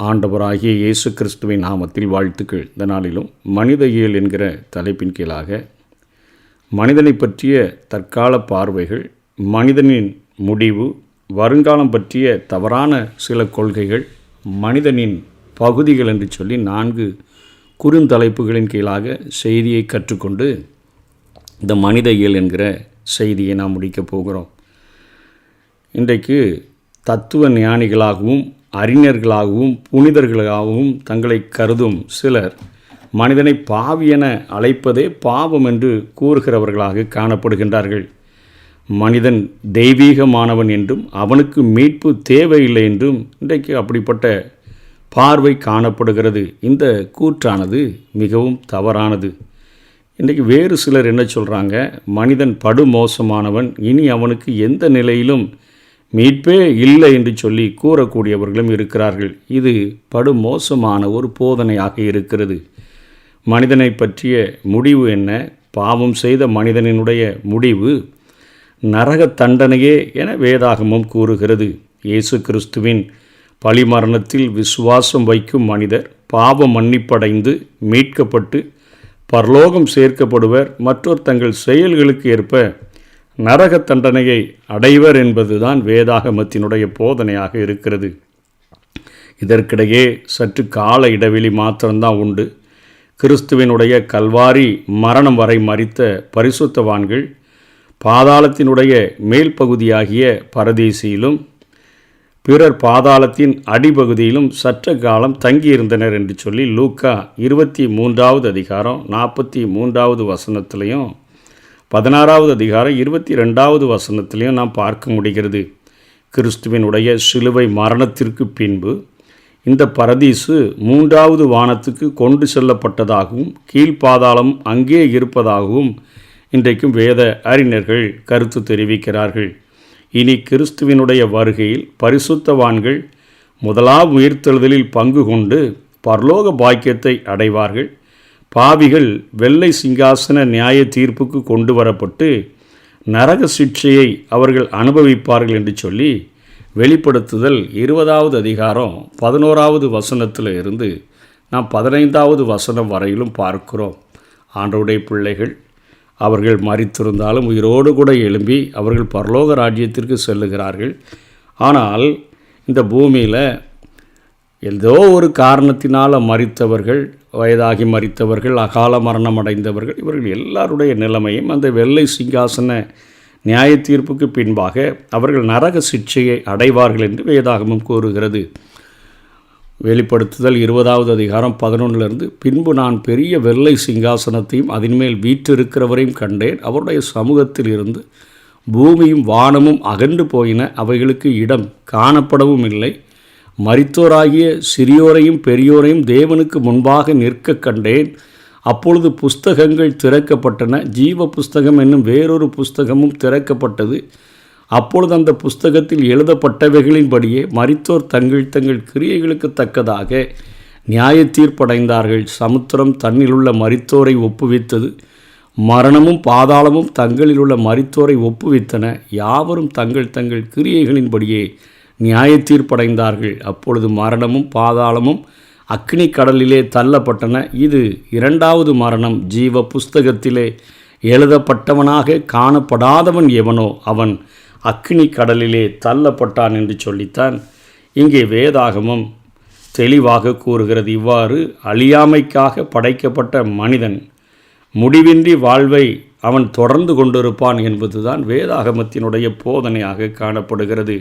ஆண்டவராகிய இயேசு கிறிஸ்துவின் நாமத்தில் வாழ்த்துக்கள். இந்த நாளிலும் மனித இயல் என்கிற தலைப்பின் கீழாக மனிதனை பற்றிய தற்கால பார்வைகள், மனிதனின் முடிவு, வருங்காலம் பற்றிய தவறான சில கொள்கைகள், மனிதனின் பகுதிகள் என்று சொல்லி 4 குறுந்தலைப்புகளின் கீழாக செய்தியை கற்றுக்கொண்டு இந்த மனித இயல் என்கிற செய்தியை நாம் முடிக்கப் போகிறோம். இன்றைக்கு தத்துவ ஞானிகளாகவும் அறிஞர்களாகவும் புனிதர்களாகவும் தங்களை கருதும் சிலர் மனிதனை பாவி என அழைப்பதே பாவம் என்று கூறுகிறவர்களாக காணப்படுகின்றார்கள். மனிதன் தெய்வீகமானவன் என்றும் அவனுக்கு மீட்பு தேவையில்லை என்றும் இன்றைக்கு அப்படிப்பட்ட பார்வை காணப்படுகிறது. இந்த கூற்றானது மிகவும் தவறானது. இன்றைக்கு வேறு சிலர் என்ன சொல்கிறாங்க, மனிதன் படுமோசமானவன், இனி அவனுக்கு எந்த நிலையிலும் மீட்பே இல்லை என்று சொல்லி கூறக்கூடியவர்களும் இருக்கிறார்கள். இது படுமோசமான ஒரு போதனையாக இருக்கிறது. மனிதனை பற்றிய முடிவு என்ன? பாவம் செய்த மனிதனினுடைய முடிவு நரக தண்டனையே என வேதாகமம் கூறுகிறது. இயேசு கிறிஸ்துவின் பழிமரணத்தில் விசுவாசம் வைக்கும் மனிதர் பாவ மன்னிப்படைந்து மீட்கப்பட்டு பரலோகம் சேர்க்கப்படுவர். மற்றொரு தங்கள் செயல்களுக்கு ஏற்ப நரக தண்டனையை அடைவர் என்பதுதான் வேதாகமத்தினுடைய போதனையாக இருக்கிறது. இதற்கிடையே சற்று கால இடைவெளி மாத்திரம்தான் உண்டு. கிறிஸ்துவினுடைய கல்வாரி மரணம் வரை மரித்த பரிசுத்தவான்கள் பாதாளத்தினுடைய மேல் பகுதியாகிய பரதீசியிலும் பிறர் பாதாளத்தின் அடிப்பகுதியிலும் சற்ற காலம் தங்கியிருந்தனர் என்று சொல்லி லூக்கா 23வது அதிகாரம் 43வது வசனத்திலையும் 16வது அதிகாரம் 22வது வசனத்திலையும் நாம் பார்க்க முடிகிறது. கிறிஸ்துவினுடைய சிலுவை மரணத்திற்கு பின்பு இந்த பரதீசு 3வது வானத்துக்கு கொண்டு செல்லப்பட்டதாகவும் கீழ்ப்பாதாளம் அங்கே இருப்பதாகவும் இன்றைக்கும் வேத அறிஞர்கள் கருத்து தெரிவிக்கிறார்கள். இனி கிறிஸ்துவினுடைய வருகையில் பரிசுத்தவான்கள் முதலாம் உயிர்த்தெழுதலில் பங்கு கொண்டு பரலோக பாக்கியத்தை அடைவார்கள். பாவிகள் வெள்ளை சிங்காசன நியாய தீர்ப்புக்கு கொண்டு வரப்பட்டு நரக சிக்ஷையை அவர்கள் அனுபவிப்பார்கள் என்று சொல்லி வெளிப்படுத்துதல் 20வது அதிகாரம் 11வது வசனத்தில் இருந்து நாம் 15வது வசனம் வரையிலும் பார்க்கிறோம். ஆண்டவருடைய பிள்ளைகள் அவர்கள் மரித்திருந்தாலும் உயிரோடு கூட எழும்பி அவர்கள் பரலோக ராஜ்யத்திற்கு செல்லுகிறார்கள். ஆனால் இந்த பூமியில் ஏதோ ஒரு காரணத்தினால் மரித்தவர்கள், வயதாகி மரித்தவர்கள், அகால மரணம் அடைந்தவர்கள், இவர்கள் எல்லாருடைய நிலைமையும் அந்த வெள்ளை சிங்காசன நியாய தீர்ப்புக்கு பின்பாக அவர்கள் நரக சிக்ஷையை அடைவார்கள் என்று வேதாகமம் கூறுகிறது. வெளிப்படுத்துதல் 20வது அதிகாரம் 11 பின்பு நான் பெரிய வெள்ளை சிங்காசனத்தையும் அதன்மேல் வீற்றிருக்கிறவரையும் கண்டேன். அவருடைய சமூகத்தில் இருந்து பூமியும் வானமும் அகன்று போயின, அவைகளுக்கு இடம் காணப்படவும் இல்லை. மரித்தோராகிய சிறியோரையும் பெரியோரையும் தேவனுக்கு முன்பாக நிற்க கண்டேன். அப்பொழுது புஸ்தகங்கள் திறக்கப்பட்டன. ஜீவ புஸ்தகம் என்னும் வேறொரு புஸ்தகமும் திறக்கப்பட்டது. அப்பொழுது அந்த புஸ்தகத்தில் எழுதப்பட்டவைகளின்படியே மரித்தோர் தங்கள் தங்கள் கிரியைகளுக்கு தக்கதாக நியாய தீர்ப்படைந்தார்கள். சமுத்திரம் தன்னிலுள்ள மரித்தோரை ஒப்புவித்தது. மரணமும் பாதாளமும் தங்களிலுள்ள மரித்தோரை ஒப்புவித்தன. யாவரும் தங்கள் தங்கள் கிரியைகளின்படியே நியாய தீர்ப்படைந்தார்கள். அப்பொழுது மரணமும் பாதாளமும் அக்னி கடலிலே தள்ளப்பட்டன. இது 2வது மரணம். ஜீவ புஸ்தகத்திலே எழுதப்பட்டவனாக காணப்படாதவன் எவனோ அவன் அக்னி கடலிலே தள்ளப்பட்டான் என்று சொல்லித்தான் இங்கே வேதாகமம் தெளிவாக கூறுகிறது. இவ்வாறு அழியாமைக்காக படைக்கப்பட்ட மனிதன் முடிவின்றி வாழ்வை அவன் தொடர்ந்து கொண்டிருப்பான் என்பதுதான் வேதாகமத்தினுடைய போதனையாக காணப்படுகிறது.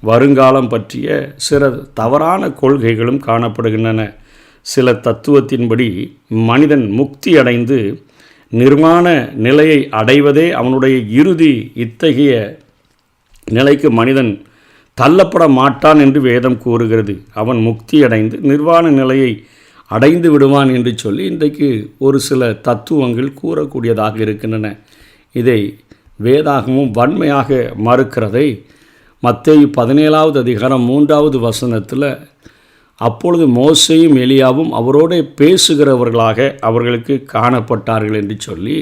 வருங்காலம் பற்றிய சில தவறான கொள்கைகளும் காணப்படுகின்றன. சில தத்துவத்தின்படி மனிதன் முக்தி அடைந்து நிர்வாண நிலையை அடைவதே அவனுடைய இறுதி. இத்தகைய நிலைக்கு மனிதன் தள்ளப்பட மாட்டான் என்று வேதம் கூறுகிறது. அவன் முக்தி அடைந்து நிர்வாண நிலையை அடைந்து விடுவான் என்று சொல்லி இன்றைக்கு ஒரு சில தத்துவங்கள் கூறக்கூடியதாக இருக்கின்றன. இதை வேதாகமும் வன்மையாக மறுக்கிறதை மத்தேயு 17வது அதிகாரம் 3வது வசனத்தில் அப்பொழுது மோசேயும் எலியாவும் அவரோடு பேசுகிறவர்களாக அவர்களுக்கு காணப்பட்டார்கள் என்று சொல்லி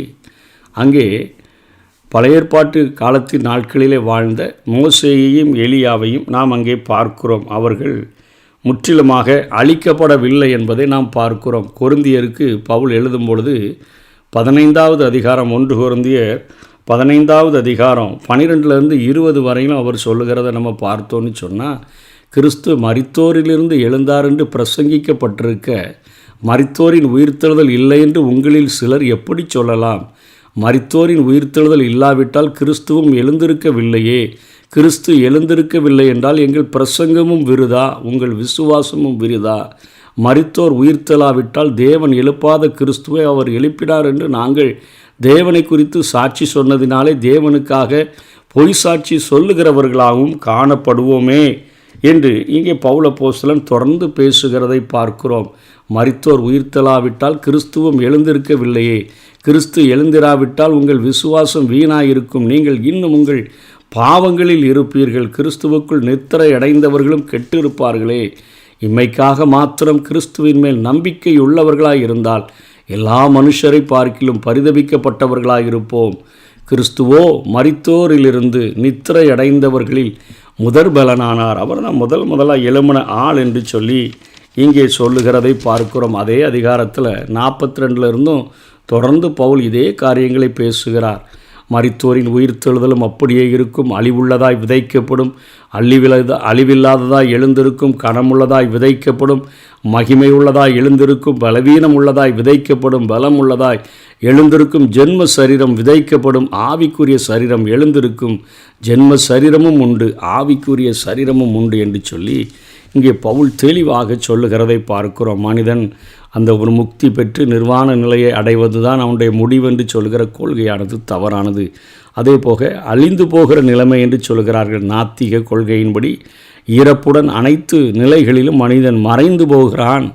அங்கே பழைய ஏற்பாட்டு காலத்தின் நாட்களிலே வாழ்ந்த மோசேயையும் எலியாவையும் நாம் அங்கே பார்க்கிறோம். அவர்கள் முற்றிலுமாக அழிக்கப்படவில்லை என்பதை நாம் பார்க்கிறோம். கொரிந்தியருக்கு பவுல் எழுதும் பொழுது 15வது அதிகாரம் 1 கொரிந்தியர் 15வது அதிகாரம் 12லேருந்து 20 வரையிலும் அவர் சொல்லுகிறத நம்ம பார்த்தோன்னு சொன்னால், கிறிஸ்து மரித்தோரிலிருந்து எழுந்தார் என்று பிரசங்கிக்கப்பட்டிருக்க மரித்தோரின் உயிர்த்தெழுதல் இல்லை என்று உங்களில் சிலர் எப்படி சொல்லலாம்? மரித்தோரின் உயிர்த்தெழுதல் இல்லாவிட்டால் கிறிஸ்துவும் எழுந்திருக்கவில்லையே. கிறிஸ்து எழுந்திருக்கவில்லை என்றால் எங்கள் பிரசங்கமும் விருதா, உங்கள் விசுவாசமும் விருதா. மரித்தோர் உயிர்த்தெழாவிட்டால் தேவன் எழுப்பாத கிறிஸ்துவை அவர் எழுப்பினார் என்று நாங்கள் தேவனை குறித்து சாட்சி சொன்னதினாலே தேவனுக்காக பொய் சாட்சி சொல்லுகிறவர்களாகவும் காணப்படுவோமே என்று இங்கே பவுல் அப்போஸ்தலன் தொடர்ந்து பேசுகிறதை பார்க்கிறோம். மரித்தோர் உயிர்த்தெழாவிட்டால் கிறிஸ்துவும் எழுந்திருக்கவில்லையே. கிறிஸ்து எழுந்திராவிட்டால் உங்கள் விசுவாசம் வீணாயிருக்கும். நீங்கள் இன்னும் உங்கள் பாவங்களில் இருப்பீர்கள். கிறிஸ்துவுக்குள் நித்திரை அடைந்தவர்களும் கெட்டிருப்பார்களே. இம்மைக்காக மாத்திரம் கிறிஸ்துவின் மேல் நம்பிக்கை உள்ளவர்களாய் இருந்தால் எல்லா மனுஷரை பார்க்கிலும் பரிதபிக்கப்பட்டவர்களாயிருப்போம். கிறிஸ்துவோ மரித்தோரிலிருந்து நித்திரை அடைந்தவர்களில் முதற்பலனானார். அவர் தான் முதலாக எழும்பின ஆள் என்று சொல்லி இங்கே சொல்லுகிறதை பார்க்கிறோம். அதே அதிகாரத்தில் 42 தொடர்ந்து பவுல் இதே காரியங்களை பேசுகிறார். மரித்தோரின் உயிர்த்தெழுதலும் அப்படியே இருக்கும். அழிவுள்ளதாய் விதைக்கப்படும், அழிவில்லாததாய் எழுந்திருக்கும். கனமுள்ளதாய் விதைக்கப்படும், மகிமை உள்ளதாய் எழுந்திருக்கும். பலவீனம் உள்ளதாய் விதைக்கப்படும், பலம் உள்ளதாய் எழுந்திருக்கும். ஜென்ம சரீரம் விதைக்கப்படும், ஆவிக்குரிய சரீரம் எழுந்திருக்கும். ஜென்ம சரீரமும் உண்டு, ஆவிக்குரிய சரீரமும் உண்டு என்று சொல்லி இங்கே பவுல் தெளிவாக சொல்லுகிறதை பார்க்கிறோம். மனிதன் அந்த ஒரு முக்தி பெற்று நிர்வாண நிலையை அடைவது தான் அவனுடைய முடிவென்று சொல்கிற கொள்கையானது தவறானது. அதே போக அழிந்து போகிற நிலைமை என்று சொல்கிறார்கள். நாத்திக கொள்கையின்படி இறப்புடன் அனைத்து நிலைகளிலும் மனிதன் மறைந்து போகிறான்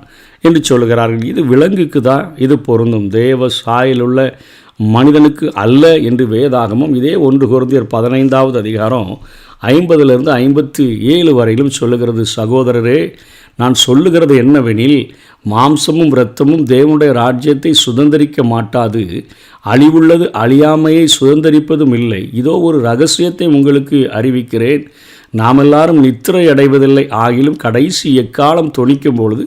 என்று சொல்கிறார்கள். இது விலங்குக்கு தான் இது பொருந்தும், தேவ சாயலுள்ள மனிதனுக்கு அல்ல என்று வேதாகமும் இதே 1 கொரிந்தியர் 15வது அதிகாரம் 50லிருந்து 57 வரையிலும் சொல்லுகிறது. சகோதரரே, நான் சொல்லுகிறது என்னவெனில், மாம்சமும் இரத்தமும் தேவனுடைய ராஜ்யத்தை சுதந்தரிக்க மாட்டாது, அழிவுள்ளது அழியாமையை சுதந்தரிப்பதும் இல்லை. இதோ ஒரு ரகசியத்தை உங்களுக்கு அறிவிக்கிறேன். நாம் எல்லாரும் நித்திரை அடைவதில்லை, ஆகிலும் கடைசி எக்காலம் தொனிக்கும் பொழுது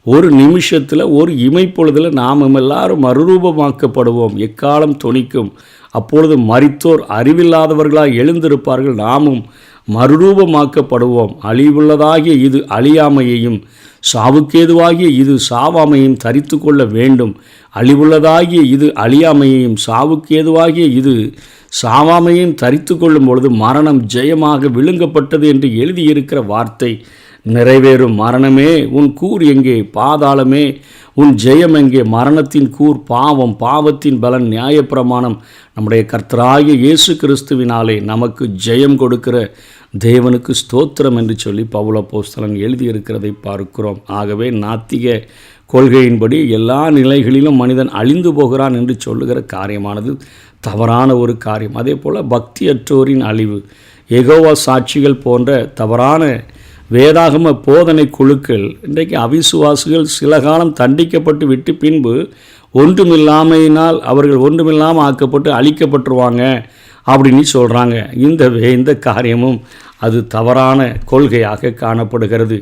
ஒரு நிமிஷத்தில் ஒரு இமைப்பொழுதில் நாம் எல்லாரும் மறுரூபமாக்கப்படுவோம். எக்காலம் தொனிக்கும், அப்பொழுது மரித்தோர் அறிவில்லாதவர்களாக எழுந்திருப்பார்கள், நாமும் மறுரூபமாக்கப்படுவோம். அழிவுள்ளதாகிய இது அழியாமையையும் சாவுக்கேதுவாகிய இது சாவாமையும் தரித்து கொள்ள வேண்டும். அழிவுள்ளதாகிய இது அழியாமையையும் சாவுக்கேதுவாகிய இது சாவாமையும் தரித்து கொள்ளும் பொழுது மரணம் ஜெயமாக விழுங்கப்பட்டது என்று எழுதியிருக்கிற வார்த்தை நிறைவேறும். மரணமே உன் கூர் எங்கே? பாதாளமே உன் ஜெயம் எங்கே? மரணத்தின் கூர் பாவம், பாவத்தின் பலன் நியாயப்பிரமாணம். நம்முடைய கர்த்தராகிய இயேசு கிறிஸ்துவினாலே நமக்கு ஜெயம் கொடுக்கிற தேவனுக்கு ஸ்தோத்திரம் என்று சொல்லி பவுல் அப்போஸ்தலன் எழுதியிருக்கிறதை பார்க்கிறோம். ஆகவே நாத்திக கொள்கையின்படி எல்லா நிலைகளிலும் மனிதன் அழிந்து போகிறான் என்று சொல்லுகிற காரியமானது தவறான ஒரு காரியம். அதே போல் பக்தியற்றோரின் அழிவு, யெகோவா சாட்சிகள் போன்ற தவறான வேதாகம போதனை குழுக்கள் இன்றைக்கு அவிசுவாசிகள் சில காலம் தண்டிக்கப்பட்டு விட்டு பின்பு ஒன்றுமில்லாமையினால் அவர்கள் ஒன்றுமில்லாமல் ஆக்கப்பட்டு அழிக்கப்பட்டுருவாங்க அப்படின்னு சொல்கிறாங்க. இந்த காரியமும் அது தவறான கொள்கையாக காணப்படுகிறது.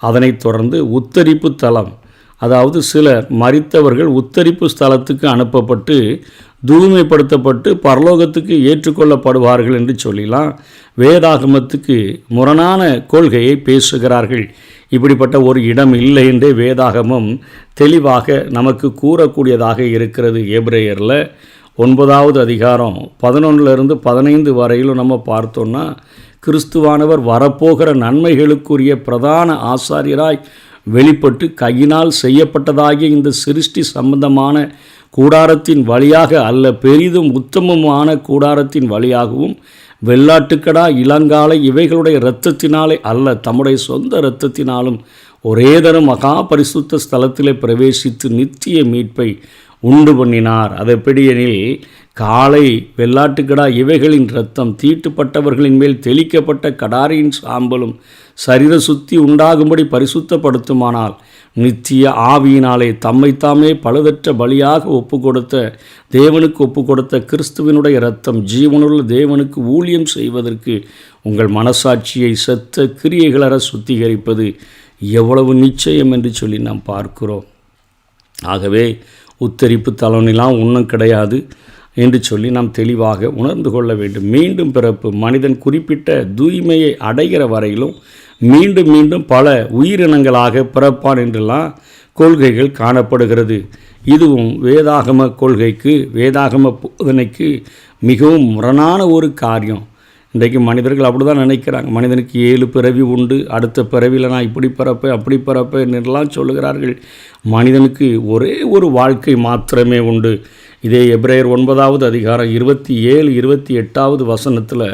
அதனைத் தொடர்ந்து உத்தரிப்பு தலம், அதாவது சிலர் மரித்தவர்கள் உத்தரிப்பு ஸ்தலத்துக்கு அனுப்பப்பட்டு தூய்மைப்படுத்தப்பட்டு பரலோகத்துக்கு ஏற்றுக்கொள்ளப்படுவார்கள் என்று சொல்லலாம் வேதாகமத்துக்கு முரணான கொள்கையை பேசுகிறார்கள். இப்படிப்பட்ட ஒரு இடம் இல்லை என்றே வேதாகமம் தெளிவாக நமக்கு கூறக்கூடியதாக இருக்கிறது. எபிரேயரில் 9வது அதிகாரம் 11லிருந்து 15 வரையிலும் நம்ம பார்த்தோன்னா, கிறிஸ்துவானவர் வரப்போகிற நன்மைகளுக்குரிய பிரதான ஆசாரியராய் வெளிப்பட்டு கையினால் செய்யப்பட்டதாகிய இந்த சிருஷ்டி சம்பந்தமான கூடாரத்தின் வழியாக அல்ல, பெரிதும் உத்தமமான கூடாரத்தின் வழியாகவும் வெள்ளாட்டுக்கடா இளங்காலை இவைகளுடைய இரத்தத்தினாலே அல்ல, தம்முடைய சொந்த இரத்தத்தினாலும் ஒரே தரம் மகா பரிசுத்த ஸ்தலத்திலே பிரவேசித்து நித்திய மீட்பை உண்டு பண்ணினார். அதெப்படியெனில் காளை வெள்ளாட்டுக்கடா இவைகளின் இரத்தம் தீட்டுப்பட்டவர்களின் மேல் தெளிக்கப்பட்ட கடாரியின் சாம்பலும் சரீர சுத்தி உண்டாகும்படி பரிசுத்தப்படுத்துமானால், நித்திய ஆவியினாலே தம்மைத்தாமே பழுதற்ற பலியாக தேவனுக்கு ஒப்பு கொடுத்த கிறிஸ்துவினுடைய இரத்தம் ஜீவனுள்ள தேவனுக்கு ஊழியம் செய்வதற்கு உங்கள் மனசாட்சியை செத்த கிரியைகளற சுத்திகரிப்பது. எவ்வளவு நிச்சயம் என்று சொல்லி நாம் பார்க்கிறோம். ஆகவே உத்தரிப்பு தலனிலாம் ஒன்றும் கிடையாது என்று சொல்லி நாம் தெளிவாக உணர்ந்து கொள்ள வேண்டும். மீண்டும் பிறப்பு மனிதன் குறிப்பிட்ட தூய்மையை அடைகிற வரையிலும் மீண்டும் மீண்டும் பல உயிரினங்களாக பிறப்பான் என்றெல்லாம் கொள்கைகள் காணப்படுகிறது. இதுவும் வேதாகம கொள்கைக்கு, வேதாகம போதனைக்கு மிகவும் முரணான ஒரு காரியம். இன்றைக்கு மனிதர்கள் அப்படி தான் நினைக்கிறாங்க. மனிதனுக்கு 7 பிறவி உண்டு, அடுத்த பிறவியில் நான் இப்படி பிறப்பேன் அப்படி பிறப்பேன் என்றெல்லாம் சொல்லுகிறார்கள். மனிதனுக்கு ஒரே ஒரு வாழ்க்கை மாத்திரமே உண்டு. இதே எபிரேயர் 9வது அதிகாரம் 27, 28வது வசனத்தில்,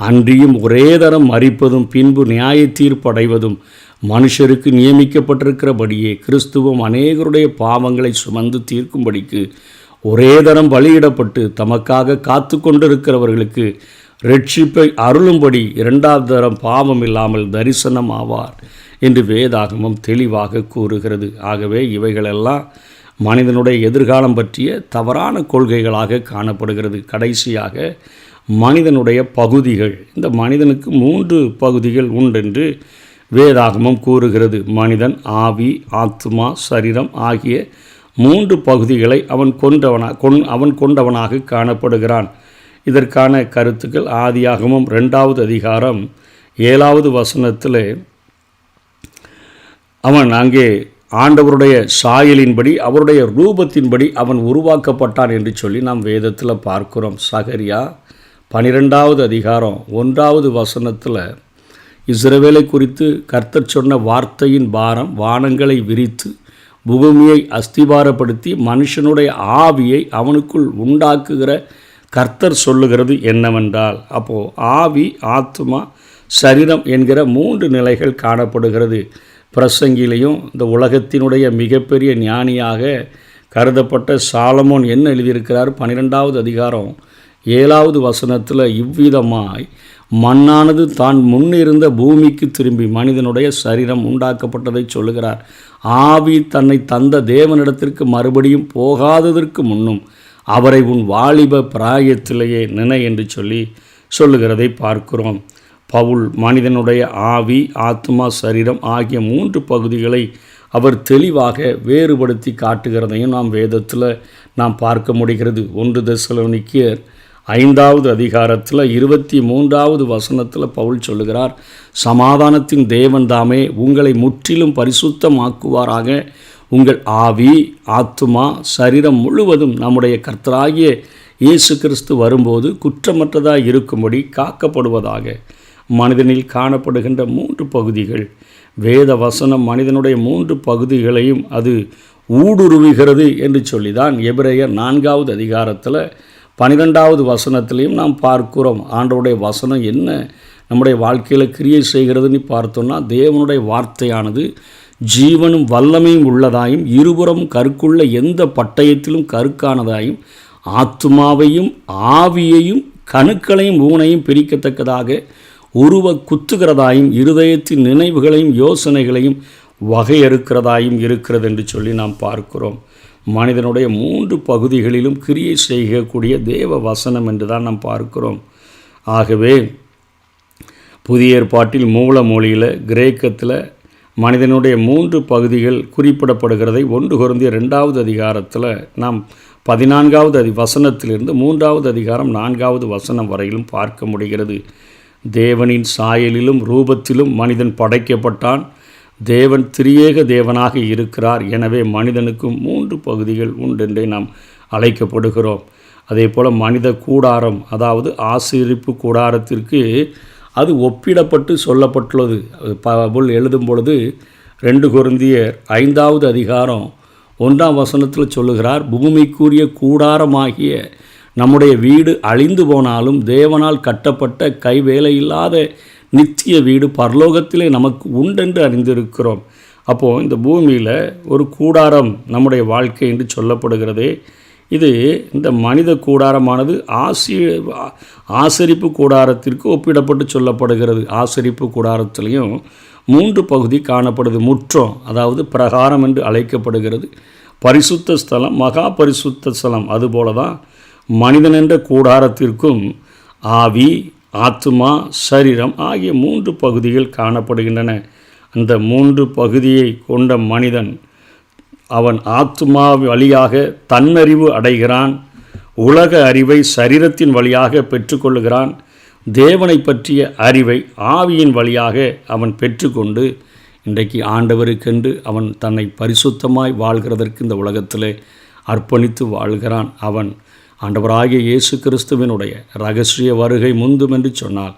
அன்றியும் ஒரே தரம் மரிப்பதும் பின்பு நியாய தீர்ப்படைவதும் மனுஷருக்கு நியமிக்கப்பட்டிருக்கிறபடியே கிறிஸ்துவும் அநேகருடைய பாவங்களை சுமந்து தீர்க்கும்படிக்கு ஒரே தரம் பலியிடப்பட்டு தமக்காக காத்து கொண்டிருக்கிறவர்களுக்கு ரட்சிப்பை அருளும்படி 2வது தரம் பாவம் இல்லாமல் தரிசனம் ஆவார் என்று வேதாகமம் தெளிவாக கூறுகிறது. ஆகவே இவைகளெல்லாம் மனிதனுடைய எதிர்காலம் பற்றிய தவறான கொள்கைகளாக காணப்படுகிறது. கடைசியாக மனிதனுடைய பகுதிகள். இந்த மனிதனுக்கு 3 பகுதிகள் உண்டென்று வேதாகமம் கூறுகிறது. மனிதன் ஆவி, ஆத்மா, சரீரம் ஆகிய 3 பகுதிகளை அவன் கொண்டவனாக காணப்படுகிறான். இதற்கான கருத்துக்கள் ஆதியாகமம் 2வது அதிகாரம் 7வது வசனத்தில், அவன் அங்கே ஆண்டவருடைய சாயலின்படி அவருடைய ரூபத்தின்படி அவன் உருவாக்கப்பட்டான் என்று சொல்லி நாம் வேதத்தில் பார்க்கிறோம். சகரியா 12வது அதிகாரம் 1வது வசனத்தில், இஸ்ரவேலை குறித்து கர்த்தர் சொன்ன வார்த்தையின் பாரம் வானங்களை விரித்து பூமியை அஸ்திபாரப்படுத்தி மனுஷனுடைய ஆவியை அவனுக்குள் உண்டாக்குகிற கர்த்தர் சொல்லுகிறது என்னவென்றால், அப்போது ஆவி, ஆத்மா, சரீரம் என்கிற 3 நிலைகள் காணப்படுகிறது. பிரசங்கிலையும் இந்த உலகத்தினுடைய மிகப்பெரிய ஞானியாக கருதப்பட்ட சாலமோன் என்ன எழுதியிருக்கிறார்? 12வது அதிகாரம் 7வது வசனத்தில், இவ்விதமாய் மண்ணானது தான் முன்னிருந்த பூமிக்கு திரும்பி மனிதனுடைய சரீரம் உண்டாக்கப்பட்டதை சொல்லுகிறார். ஆவி தன்னை தந்த தேவனிடத்திற்கு மறுபடியும் போகாததற்கு முன்னும் அவரை உன் வாலிப பிராயத்திலேயே நினை என்று சொல்லுகிறதை பார்க்கிறோம். பவுல் மனிதனுடைய ஆவி, ஆத்மா, சரீரம் ஆகிய 3 பகுதிகளை அவர் தெளிவாக வேறுபடுத்தி காட்டுகிறதையும் நாம் வேதத்தில் நாம் பார்க்க முடிகிறது. 1 தெசலோனிக்கேயர் 5வது அதிகாரத்தில் 23வது வசனத்தில் பவுல் சொல்லுகிறார், சமாதானத்தின் தேவன் தாமே உங்களை முற்றிலும் பரிசுத்தமாக்குவாராக. உங்கள் ஆவி, ஆத்துமா, சரீரம் முழுவதும் நம்முடைய கர்த்தராகிய இயேசு கிறிஸ்து வரும்போது குற்றமற்றதாக இருக்கும்படி காக்கப்படுவதாக. மனிதனில் காணப்படுகின்ற 3 பகுதிகள். வேத வசனம் மனிதனுடைய 3 பகுதிகளையும் அது ஊடுருவுகிறது என்று சொல்லிதான் எபிரேயர் 4வது அதிகாரத்தில் 12வது வசனத்திலையும் நாம் பார்க்கிறோம். ஆண்டவருடைய வசனம் என்ன நம்முடைய வாழ்க்கையில் கிரியை செய்கிறதுன்னு பார்த்தோம்னா, தேவனுடைய வார்த்தையானது ஜீவனும் வல்லமையும் உள்ளதாயும் இருபுறம் கருக்குள்ள எந்த பட்டயத்திலும் கருக்கானதாயும் ஆத்துமாவையும் ஆவியையும் கணுக்களையும் ஊனையும் பிரிக்கத்தக்கதாக உருவ குத்துகிறதாயும் இருதயத்தின் நினைவுகளையும் யோசனைகளையும் வகையறுக்கிறதாயும் இருக்கிறது என்று சொல்லி நாம் பார்க்கிறோம். மனிதனுடைய 3 பகுதிகளிலும் கிரியை செய்யக்கூடிய தேவ வசனம் என்று தான் நாம் பார்க்கிறோம். ஆகவே புதிய ஏற்பாட்டில் மூல மொழியில் கிரேக்கத்தில் மனிதனுடைய 3 பகுதிகள் குறிப்பிடப்படுகிறதை 1 கொரிந்தியர் 2வது அதிகாரத்தில் நாம் 14வது வசனத்திலிருந்து 3வது அதிகாரம் 4வது வசனம் வரையிலும் பார்க்க முடிகிறது. தேவனின் சாயலிலும் ரூபத்திலும் மனிதன் படைக்கப்பட்டான். தேவன் திரியேக தேவனாக இருக்கிறார். எனவே மனிதனுக்கும் 3 பகுதிகள் உண்டென்றே நாம் அழைக்கப்படுகிறோம். அதே போல் மனித கூடாரம், அதாவது ஆசீர்ப்பு கூடாரத்திற்கு அது ஒப்பிடப்பட்டு சொல்லப்பட்டுள்ளது. பவுல் எழுதும் பொழுது 2 கொரிந்தியர் 5வது அதிகாரம் 1ஆம் வசனத்தில் சொல்லுகிறார், பூமிக்குரிய கூடாரமாகிய நம்முடைய வீடு அழிந்து போனாலும் தேவனால் கட்டப்பட்ட கைவேலையில்லாத நித்திய வீடு பரலோகத்திலே நமக்கு உண்டென்று அறிந்திருக்கிறோம். அப்போது இந்த பூமியில் ஒரு கூடாரம் நம்முடைய வாழ்க்கை என்று சொல்லப்படுகிறதே, இது இந்த மனித கூடாரமானது ஆசரிப்பு கூடாரத்திற்கு ஒப்பிடப்பட்டு சொல்லப்படுகிறது. ஆசரிப்பு கூடாரத்திலையும் 3 பகுதி காணப்படுது. முற்றம், அதாவது பிரகாரம் என்று அழைக்கப்படுகிறது. பரிசுத்த ஸ்தலம், மகா பரிசுத்த ஸ்தலம். அதுபோல தான் மனிதன் என்ற கூடாரத்திற்கும் ஆவி, ஆத்மா, சரீரம் ஆகிய 3 பகுதிகள் காணப்படுகின்றன. இந்த 3 பகுதியை கொண்ட மனிதன் அவன் ஆத்துமா வழியாக தன்னறிவு அடைகிறான், உலக அறிவை சரீரத்தின் வழியாக பெற்றுக்கொள்ளுகிறான், தேவனை பற்றிய அறிவை ஆவியின் வழியாக அவன் பெற்றுக்கொண்டு இன்றைக்கு ஆண்டவருக்கென்று அவன் தன்னை பரிசுத்தமாய் வாழ்கிறதற்கு இந்த உலகத்திலே அர்ப்பணித்து வாழ்கிறான். அவன் ஆண்டவராகிய இயேசு கிறிஸ்துவினுடைய இரகசிய வருகை முந்தும் என்று சொன்னால்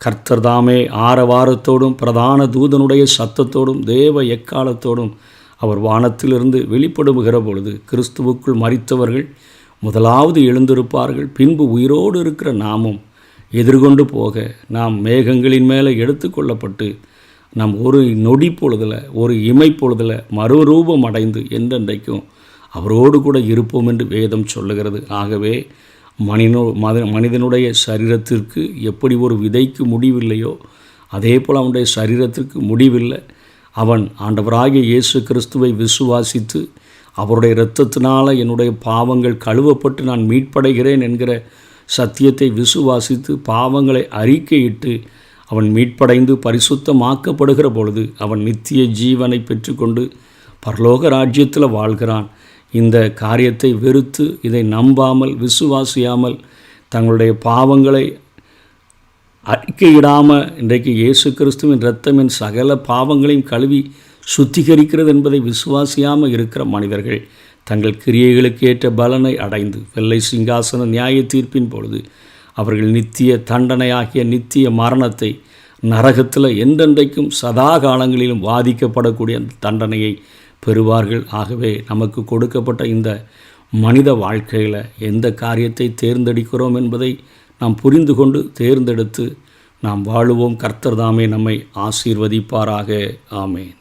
கர்த்தர் தாமே ஆரவாரத்தோடும் பிரதான தூதனுடைய சத்தத்தோடும் தேவ எக்காலத்தோடும் அவர் வானத்திலிருந்து வெளிப்படுகிற பொழுது கிறிஸ்துவுக்குள் மரித்தவர்கள் முதலாவது எழுந்திருப்பார்கள். பின்பு உயிரோடு இருக்கிற நாமும் எதிர்கொண்டு போக நாம் மேகங்களின் மேலே எடுத்துக்கொள்ளப்பட்டு நாம் ஒரு நொடி பொழுதில் ஒரு இமை பொழுதில் மறுரூபம் அடைந்து என்றென்றைக்கும் அவரோடு கூட இருப்போம் என்று வேதம் சொல்லுகிறது. ஆகவே மனிதனுடைய சரீரத்திற்கு எப்படி ஒரு விதைக்கு முடிவில்லையோ அதே போல் அவனுடைய சரீரத்திற்கு முடிவில்லை. அவன் ஆண்டவராகிய இயேசு கிறிஸ்துவை விசுவாசித்து அவருடைய இரத்தத்தினால் என்னுடைய பாவங்கள் கழுவப்பட்டு நான் மீட்படைகிறேன் என்கிற சத்தியத்தை விசுவாசித்து பாவங்களை அறிக்கையிட்டு அவன் மீட்படைந்து பரிசுத்தமாக்கப்படுகிற பொழுது அவன் நித்திய ஜீவனை பெற்றுக்கொண்டு பரலோக ராஜ்யத்தில் வாழ்கிறான். இந்த காரியத்தை வெறுத்து இதை நம்பாமல் விசுவாசியாமல் தங்களுடைய பாவங்களை அறிக்கையிடாமல் இன்றைக்கு இயேசு கிறிஸ்துவின் இரத்தமின் சகல பாவங்களையும் கழுவி சுத்திகரிக்கிறது என்பதை விசுவாசியாமல் இருக்கிற மனிதர்கள் தங்கள் கிரியைகளுக்கு ஏற்ற பலனை அடைந்து வெள்ளை சிங்காசன நியாய தீர்ப்பின் பொழுது அவர்கள் நித்திய தண்டனையாகிய நித்திய மரணத்தை நரகத்தில் என்றென்றைக்கும் சதா காலங்களிலும் வாதிக்கப்படக்கூடிய அந்த தண்டனையை பெறுவார்கள். ஆகவே நமக்கு கொடுக்கப்பட்ட இந்த மனித வாழ்க்கையில் எந்த காரியத்தை தேர்ந்தெடுக்கிறோம் என்பதை நாம் புரிந்து கொண்டு தேர்ந்தெடுத்து நாம் வாழுவோம். கர்த்தர் தாமே நம்மை ஆசீர்வதிப்பாராக. ஆமேன்.